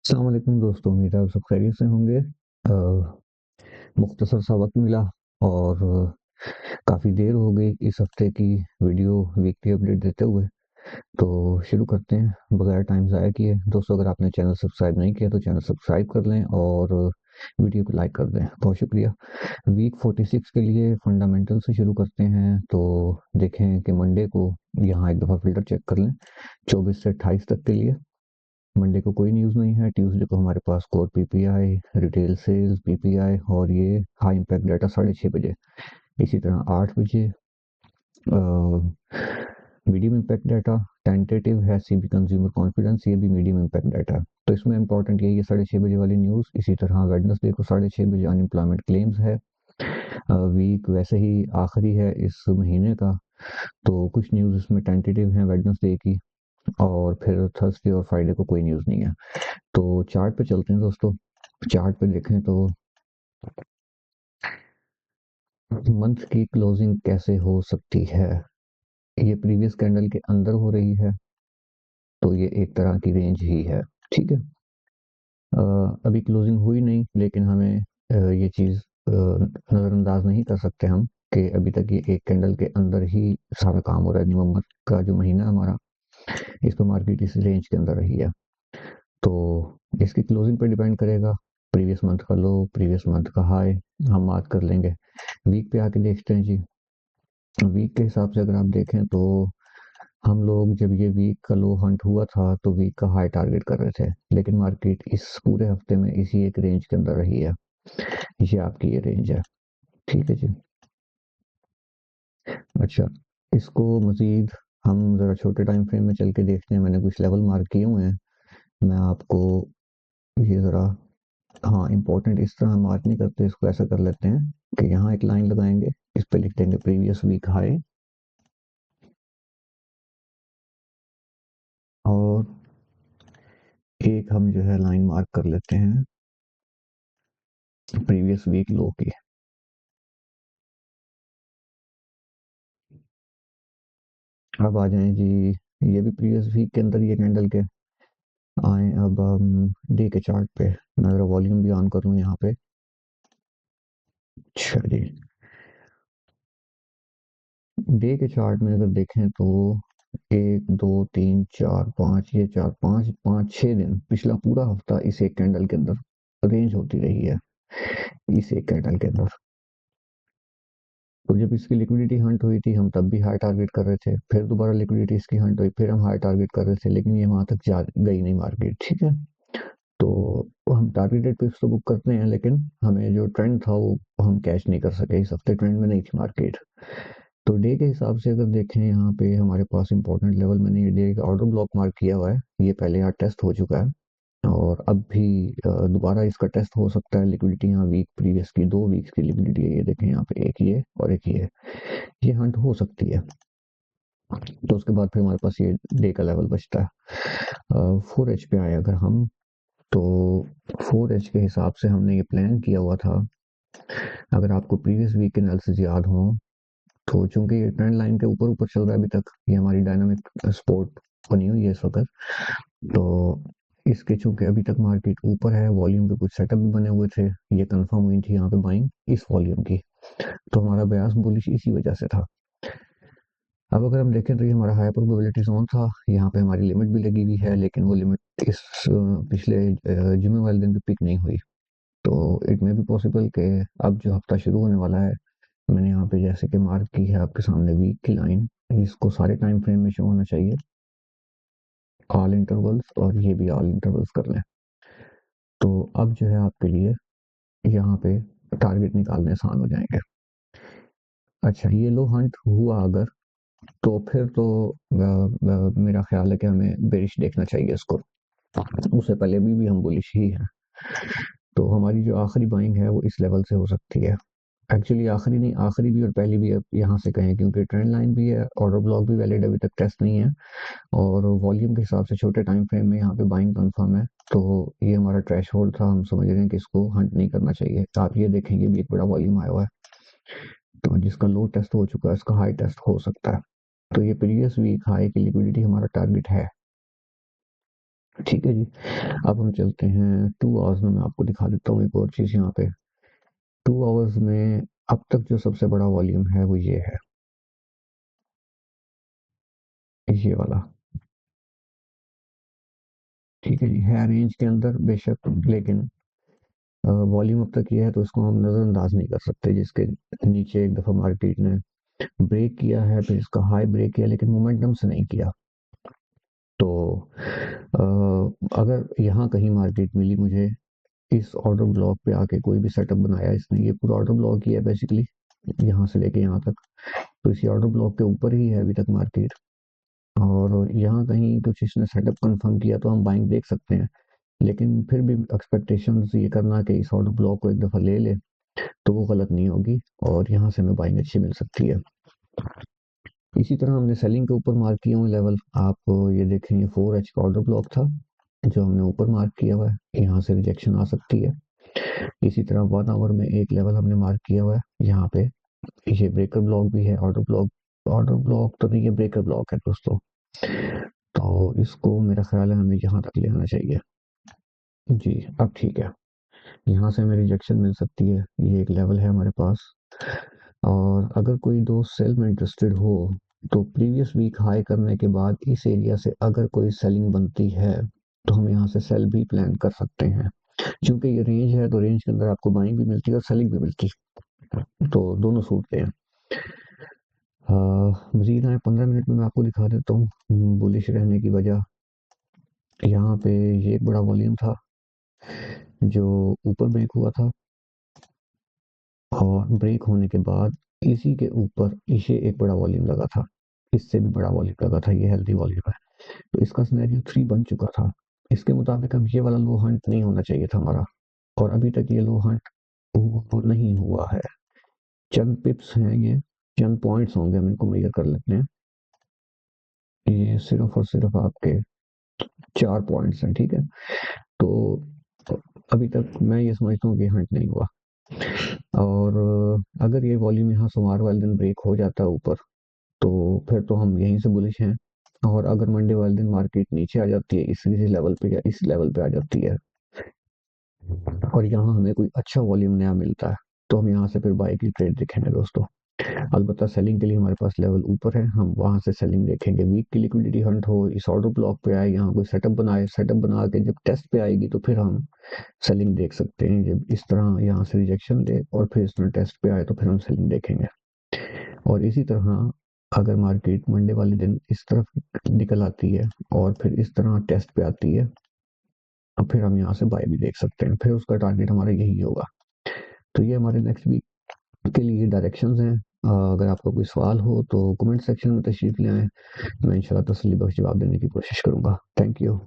अस्सलाम वालेकुम दोस्तों, उम्मीद है आप सब खैरियत से होंगे। मुख्तसर सा वक्त मिला और काफ़ी देर हो गई इस हफ्ते की वीडियो वीकली अपडेट देते हुए। तो शुरू करते हैं बगैर टाइम ज़ाया किए। दोस्तों, अगर आपने चैनल सब्सक्राइब नहीं किया तो चैनल सब्सक्राइब कर लें और वीडियो को लाइक कर दें। बहुत शुक्रिया। वीक 46 के लिए फंडामेंटल से शुरू करते हैं। तो देखें कि मंडे को यहाँ एक दफ़ा फिल्टर चेक कर लें 24 से 28 तक के लिए। मंडे को कोई न्यूज़ नहीं है। ट्यूसडे को हमारे पास core PPI, retail sales, PPI और ये हाई इम्पैक्ट डाटा 6:30 बजे। इसी तरह 8 बजे मीडियम इम्पैक्ट डाटा टेंटेटिव है, सीबी कंज्यूमर कॉन्फिडेंस, ये भी मीडियम इम्पैक्ट डाटा है। तो इसमें इंपॉर्टेंट यही है 6:30 बजे वाली न्यूज़। इसी तरह वेडनेसडे को 6:30 बजे अनएम्प्लॉयमेंट क्लेम्स है। वीक वैसे ही आखिरी है इस महीने का, तो कुछ न्यूज़ इसमें टेंटेटिव हैं वेडनेसडे की, और फिर थर्सडे और फ्राइडे को कोई न्यूज़ नहीं है। तो चार्ट पे चलते हैं दोस्तों। चार्ट पे देखें तो मंथ की क्लोजिंग कैसे हो सकती है। ये प्रीवियस कैंडल के अंदर हो रही है, तो ये एक तरह की रेंज ही है। ठीक है। अभी क्लोजिंग हुई नहीं, लेकिन हमें ये चीज़ नज़रअंदाज नहीं कर सकते हम कि अभी तक ये एक कैंडल के अंदर ही सारा काम हो रहा है। नवंबर का जो महीना है हमारा, इस पर मार्केट इस रेंज के अंदर रही है। तो इसकी क्लोजिंग पे डिपेंड करेगा। प्रीवियस मंथ का लो, प्रीवियस मंथ का हाई हम मार्क कर लेंगे। वीक पे आके देखते हैं जी। वीक के हिसाब से अगर आप देखें तो हम लोग जब ये वीक का लो हंट हुआ था तो वीक का हाई टारगेट कर रहे थे, लेकिन मार्केट इस पूरे हफ्ते में इसी एक रेंज के अंदर रही है। ये आपकी ये रेंज है। ठीक है जी। अच्छा, इसको मजीद हम जरा छोटे टाइम फ्रेम में चल के देखते हैं। मैंने कुछ लेवल मार्क किए हुए हैं, मैं आपको ये जरा, हाँ, इम्पोर्टेंट इस तरह मार्क नहीं करते, इसको ऐसा कर लेते हैं कि यहाँ एक लाइन लगाएंगे, इस पे लिख देंगे प्रीवियस वीक हाई, और एक हम जो है लाइन मार्क कर लेते हैं प्रीवियस वीक लो की। अब आ जाएं जी, ये भी प्रीवियस वीक के अंदर ये कैंडल के आए। अब हम डे के चार्ट पे, मैं जरा वॉल्यूम भी ऑन करूँ यहाँ पे। अच्छा जी, डे के चार्ट में अगर देखें तो 1 2 3 4 5, ये चार पाँच पाँच 6 दिन, पिछला पूरा हफ्ता इस एक कैंडल के अंदर रेंज होती रही है। इस एक कैंडल के अंदर, तो जब इसकी लिक्विडिटी हंट हुई थी हम तब भी हाई टारगेट कर रहे थे, फिर दोबारा लिक्विडिटी इसकी हंट हुई, फिर हम हाई टारगेट कर रहे थे, लेकिन ये वहां तक जा गई नहीं मार्केट। ठीक है। तो हम टारगेटेड पिप्स तो बुक करते हैं, लेकिन हमें जो ट्रेंड था वो हम कैच नहीं कर सके। इस हफ्ते ट्रेंड में नहीं थी मार्केट। तो डे के हिसाब से अगर देखें, यहाँ पे हमारे पास इंपॉर्टेंट लेवल, मैंने ये डे का ऑर्डर ब्लॉक मार्क किया हुआ है, ये पहले यहाँ टेस्ट हो चुका है, और अब भी दोबारा इसका टेस्ट हो सकता है। लिक्विडिटी यहाँ वीक प्रीवियस की 2 वीक्स की लिक्विडिटी है, ये देखें यहाँ पे एक ये और एक ये हंट हो सकती है। तो उसके बाद फिर हमारे पास ये डे का लेवल बचता है। 4H पे आए अगर हम, तो 4H के हिसाब से हमने ये प्लान किया हुआ था। अगर आपको प्रीवियस वीक के एनालिसिस याद हो, तो चूंकि ये ट्रेंड लाइन के ऊपर ऊपर चल रहा है अभी तक, ये हमारी डायनामिक सपोर्ट बनी हुई है इस वक्त। तो इसके चूंकि अभी तक मार्केट ऊपर है, वॉल्यूम के कुछ सेटअप भी बने हुए थे, ये कंफर्म हुई थी यहाँ पे बाइंग इस वॉल्यूम की, तो हमारा बयास बुलिश इसी वजह से था। अब अगर हम देखें तो ये हमारा हाई प्रोबेबिलिटी जोन था, यहाँ पे हमारी लिमिट भी लगी हुई है, लेकिन वो लिमिट इस पिछले जुमे वाले दिन भी पिक नहीं हुई। तो इट मे बी पॉसिबल कि अब जो हफ्ता शुरू होने वाला है, मैंने यहाँ पे जैसे कि मार्क की है आपके सामने वीक की लाइन, इसको सारे टाइम फ्रेम में शो होना चाहिए, ऑल इंटरवल्स, और ये भी ऑल इंटरवल्स कर लें। तो अब जो है आपके लिए यहाँ पे टारगेट निकालने आसान हो जाएंगे। अच्छा, ये लो हंट हुआ अगर, तो फिर तो मेरा ख्याल है कि हमें बेरिश देखना चाहिए इसको। उससे पहले भी हम बुलिश ही हैं। तो हमारी जो आखिरी बाइंग है वो इस लेवल से हो सकती है। एक्चुअली आखिरी नहीं, आखिरी भी और पहली भी अब यहाँ से कहें, क्योंकि ट्रेंड लाइन भी है, ऑर्डर ब्लॉक भी वैलिड अभी तक टेस्ट नहीं है, और वॉल्यूम के हिसाब से छोटे टाइम फ्रेम में यहाँ पे बाइंग कंफर्म है। तो ये हमारा ट्रैश होल्ड था, हम समझ रहे हैं कि इसको हंट नहीं करना चाहिए। तो आप ये देखेंगे भी एक बड़ा वॉल्यूम आया हुआ है, तो जिसका लो टेस्ट हो चुका है इसका हाई टेस्ट हो सकता है। तो ये प्रीवियस वीक हाई की लिक्विडिटी हमारा टारगेट है। ठीक है जी। अब हम चलते हैं 2 आवर्स में, मैं आपको दिखा देता हूँ एक और चीज़ यहाँ पे। 2 आवर्स में अब तक जो सबसे बड़ा वॉल्यूम है वो ये वाला। ठीक है जी, है रेंज के अंदर बेशक, लेकिन वॉल्यूम अब तक ये है तो इसको हम नज़रअंदाज नहीं कर सकते। जिसके नीचे एक दफ़ा मार्केट ने ब्रेक किया है, फिर इसका हाई ब्रेक किया, लेकिन मोमेंटम से नहीं किया। तो अगर यहाँ कहीं मार्केट मिली मुझे, इस ऑर्डर ब्लॉक पे आके कोई भी सेटअप बनाया इसने, ये पूरा ऑर्डर ब्लॉक ही है बेसिकली, यहाँ से लेके यहाँ तक, तो इसी ऑर्डर ब्लॉक के ऊपर ही है अभी तक मार्केट। और यहाँ कहीं कुछ इसने सेटअप कंफर्म किया तो हम बाइंग देख सकते हैं, लेकिन फिर भी एक्सपेक्टेशंस ये करना कि इस ऑर्डर ब्लॉक को एक दफ़ा ले ले तो वो गलत नहीं होगी, और यहाँ से हमें बाइंग अच्छी मिल सकती है। इसी तरह हमने सेलिंग के ऊपर मार्क किए हुए लेवल, आप ये देखेंगे 4H का ऑर्डर ब्लॉक था जो हमने ऊपर मार्क किया हुआ है, यहाँ से रिजेक्शन आ सकती है। इसी तरह 1 आवर में एक लेवल हमने मार्क किया हुआ है यहाँ पे, ये ब्रेकर ब्लॉक भी है, ऑर्डर ब्लॉक तो नहीं, ये ब्रेकर ब्लॉक है दोस्तों। तो इसको मेरा ख्याल है हमें यहाँ तक ले आना चाहिए। जी, अब ठीक है, यहाँ से हमें रिजेक्शन मिल सकती है, ये एक लेवल है हमारे पास। और अगर कोई दोस्त सेल में इंटरेस्टेड हो तो प्रीवियस वीक हाई करने के बाद इस एरिया से अगर कोई सेलिंग बनती है तो हम यहाँ से सेल भी प्लान कर सकते हैं। क्योंकि ये रेंज है तो रेंज के अंदर आपको बाइंग भी मिलती है और सेलिंग भी मिलती है, तो दोनों सूटते हैं। मजीद आए 15 मिनट में मैं आपको दिखा देता हूँ बुलिश रहने की वजह। यहाँ पे ये एक बड़ा वॉल्यूम था जो ऊपर ब्रेक हुआ था, और ब्रेक होने के बाद इसी के ऊपर इसे एक बड़ा वॉल्यूम लगा था, इससे भी बड़ा वॉल्यूम लगा था, ये हेल्दी वॉल्यूम है। तो इसका सिनेरियो 3 बन चुका था। इसके मुताबिक अब ये वाला लो हंट नहीं होना चाहिए था हमारा, और अभी तक ये लो हंट नहीं हुआ है। चंद पिप्स हैं ये, चंद पॉइंट्स होंगे, हम इनको मेजर कर लेते हैं। ये सिर्फ और सिर्फ आपके 4 पॉइंट्स हैं, ठीक है। तो अभी तक मैं ये समझता हूँ कि हंट नहीं हुआ। और अगर ये वॉल्यूम यहाँ सोमवार वाले दिन ब्रेक हो जाता है ऊपर, तो फिर तो हम यहीं से बुलिश हैं। और अगर मंडे वाले दिन मार्केट नीचे आ जाती है, इस लेवल पे या इस लेवल पे आ जाती है, और यहाँ हमें कोई अच्छा वॉल्यूम नया मिलता है, तो हम यहाँ से फिर बाई की ट्रेड देखेंगे दोस्तों। अलबत्ता सेलिंग के लिए हमारे पास लेवल ऊपर है, हम वहां से सेलिंग देखेंगे। वीक की लिक्विडिटी हंट हो, इस ऑर्डर ब्लॉक पे आए, यहाँ कोई सेटअप बनाए, सेटअप बना के जब टेस्ट पे आएगी तो फिर हम सेलिंग देख सकते हैं। जब इस तरह यहाँ से रिजेक्शन दे और फिर इस तरह टेस्ट पे आए तो फिर हम सेलिंग देखेंगे। और इसी तरह अगर मार्केट मंडे वाले दिन इस तरफ निकल आती है और फिर इस तरह टेस्ट पे आती है, अब फिर हम यहाँ से बाय भी देख सकते हैं, फिर उसका टारगेट हमारा यही होगा। तो ये हमारे नेक्स्ट वीक के लिए डायरेक्शंस हैं। अगर आपका कोई सवाल हो तो कमेंट सेक्शन में तशरीफ ले आएं, मैं इंशाल्लाह तसल्ली बख्श जवाब देने की कोशिश करूंगा। Thank you.